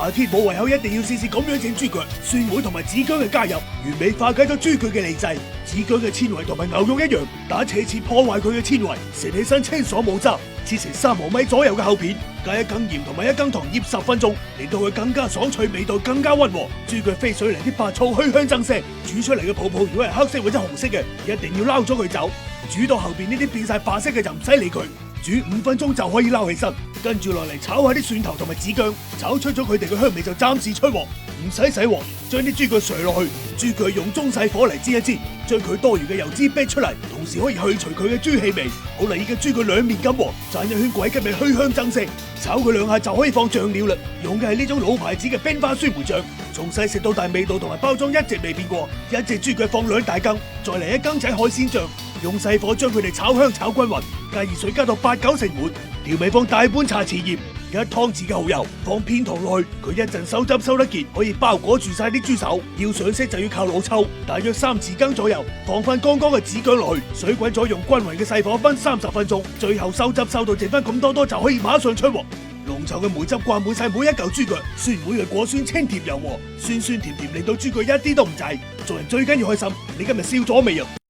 阿鐵冇胃口，一定要試試咁樣整豬腳。蒜梅同埋子薑嘅加入，完美化解咗豬腳嘅膩滯。子薑嘅纖維同埋牛肉一樣，打斜切破壞佢嘅纖維，食起身清爽冇渣。切成3毫米左右嘅厚片，加1羹鹽同埋1羹糖醃10分鐘，令到佢更加爽脆，味道更加溫和。豬腳飛水嚟啲白醋去香增色，煮出嚟嘅泡泡如果係黑色或者紅色嘅，一定要撈咗佢走。煮到後邊呢啲變晒白色嘅就唔使理佢。煮5分鐘就可以撈起身，跟住落嚟炒下啲蒜頭同埋子薑，炒出咗佢哋嘅香味就暫時出鑊，唔使洗鑊，將啲豬腳瀡落去，豬腳用中細火嚟煎一煎，將佢多餘嘅油脂逼出嚟，同時可以去除佢嘅豬氣味。好啦，已經豬腳兩面金黃，蘸一圈鬼吉味去香增色，炒佢2下就可以放醬料啦。用嘅係呢種老牌子嘅冰花酸梅醬，從細食到大，味道同埋包裝一直未變過。一隻豬腳放2大羹，再嚟1羹仔海鮮醬。用細火將佢哋炒香炒均勻，加熱水加到8-9成滿，調味放大半茶匙鹽，1湯匙嘅蠔油，放片糖落去，佢一陣收汁收得結，可以包裹住晒啲豬手。要上色就要靠老抽，大約3匙羹左右，放翻剛剛嘅子薑落去，水滾咗，用均勻嘅細火燜30分鐘，最後收汁收到剩翻咁多就可以馬上出鑊。濃稠嘅梅汁灌滿晒每一嚿豬腳，蒜梅嘅果酸清甜柔和，酸酸甜甜令到豬腳一啲都唔滯。做人最緊要開心，你今日笑咗未啊？